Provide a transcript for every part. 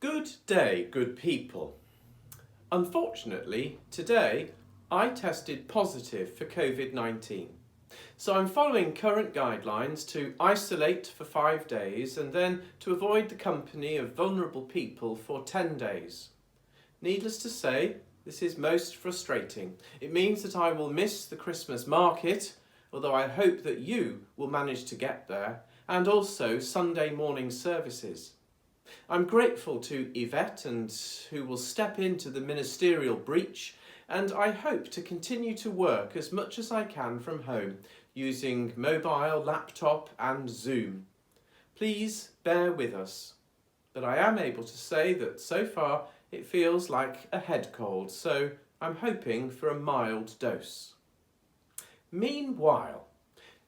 Good day, good people. Unfortunately, today I tested positive for COVID-19. So I'm following current guidelines to isolate for 5 days and then to avoid the company of vulnerable people for 10 days. Needless to say, this is most frustrating. It means that I will miss the Christmas market, although I hope that you will manage to get there, and also Sunday morning services. I'm grateful to Yvette and who will step into the ministerial breach, and I hope to continue to work as much as I can from home using mobile, laptop and Zoom. Please bear with us. But I am able to say that so far it feels like a head cold, so I'm hoping for a mild dose. Meanwhile,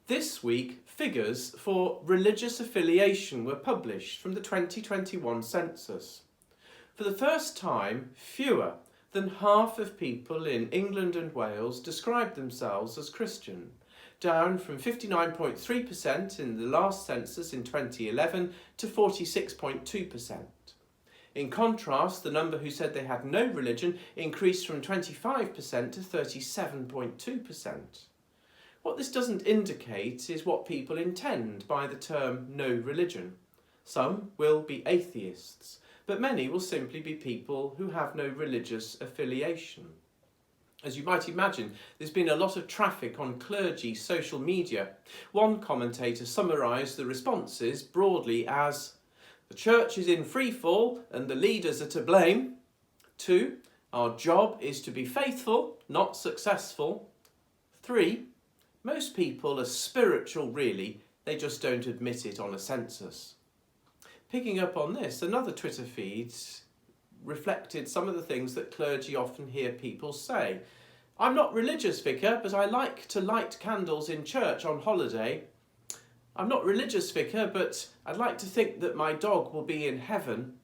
this week, figures for religious affiliation were published from the 2021 census. For the first time, fewer than half of people in England and Wales described themselves as Christian, down from 59.3% in the last census in 2011 to 46.2%. In contrast, the number who said they had no religion increased from 25% to 37.2%. What this doesn't indicate is what people intend by the term no religion. Some will be atheists, but many will simply be people who have no religious affiliation. As you might imagine, there's been a lot of traffic on clergy social media. One commentator summarised the responses broadly as, "The church is in free fall and the leaders are to blame." 2. "Our job is to be faithful, not successful." 3. "Most people are spiritual really, they just don't admit it on a census." Picking up on this, another Twitter feed reflected some of the things that clergy often hear people say. "I'm not religious, Vicar, but I like to light candles in church on holiday." "I'm not religious, Vicar, but I'd like to think that my dog will be in heaven."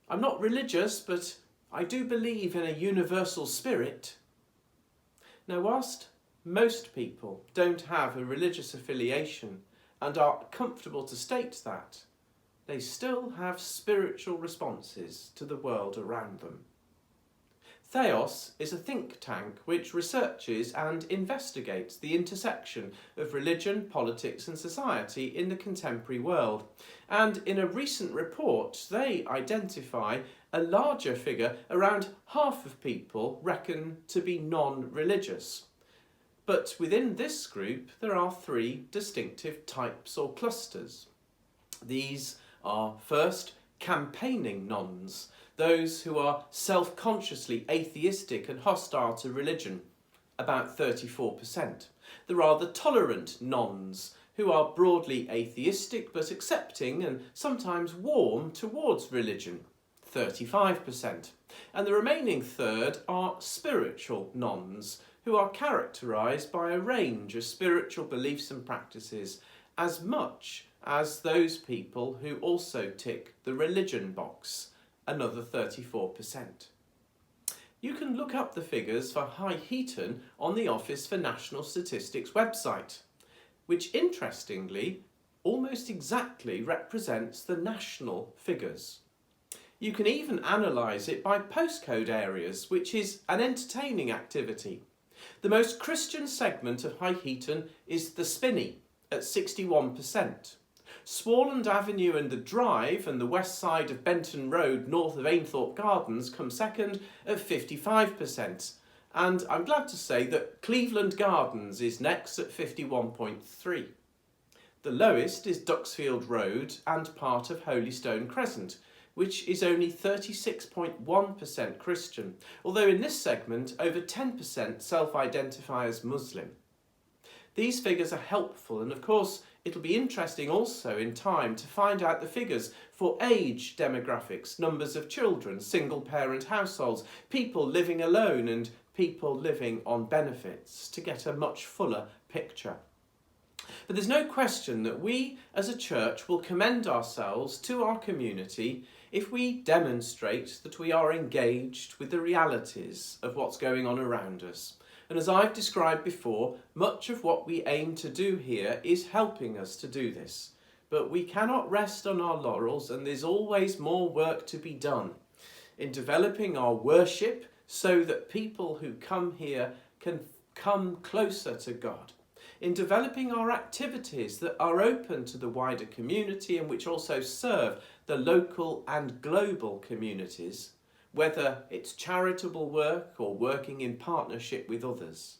"I'm not religious, but I do believe in a universal spirit." Now, whilst most people don't have a religious affiliation and are comfortable to state that, they still have spiritual responses to the world around them. Theos is a think tank which researches and investigates the intersection of religion, politics and society in the contemporary world. And in a recent report, they identify a larger figure, around half of people reckon to be non-religious. But within this group, there are 3 distinctive types or clusters. These are, first, campaigning nons, those who are self-consciously atheistic and hostile to religion, about 34%. There are the tolerant nons, who are broadly atheistic but accepting and sometimes warm towards religion, 35%. And the remaining third are spiritual nons, who are characterised by a range of spiritual beliefs and practices, as much as those people who also tick the religion box, another 34%. You can look up the figures for High Heaton on the Office for National Statistics website, which interestingly almost exactly represents the national figures. You can even analyse it by postcode areas, which is an entertaining activity. The most Christian segment of High Heaton is the Spinney at 61%. Swarland Avenue and the Drive and the west side of Benton Road north of Ainthorpe Gardens come second at 55%. And I'm glad to say that Cleveland Gardens is next at 51.3%. The lowest is Duxfield Road and part of Holystone Crescent, which is only 36.1% Christian, although in this segment over 10% self-identify as Muslim. These figures are helpful, and of course it'll be interesting also in time to find out the figures for age demographics, numbers of children, single-parent households, people living alone and people living on benefits, to get a much fuller picture. But there's no question that we as a church will commend ourselves to our community if we demonstrate that we are engaged with the realities of what's going on around us. And as I've described before, much of what we aim to do here is helping us to do this. But we cannot rest on our laurels, and there's always more work to be done in developing our worship so that people who come here can come closer to God, in developing our activities that are open to the wider community and which also serve the local and global communities, whether it's charitable work or working in partnership with others.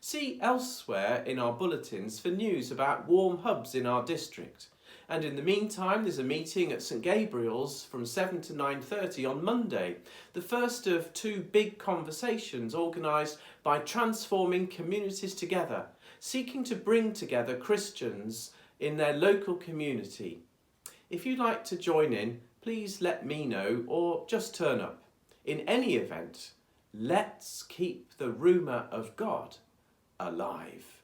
See elsewhere in our bulletins for news about warm hubs in our district. And in the meantime, there's a meeting at St Gabriel's from 7 to 9:30 on Monday, the first of two big conversations organised by Transforming Communities Together, seeking to bring together Christians in their local community. If you'd like to join in, please let me know or just turn up. In any event, let's keep the rumour of God alive.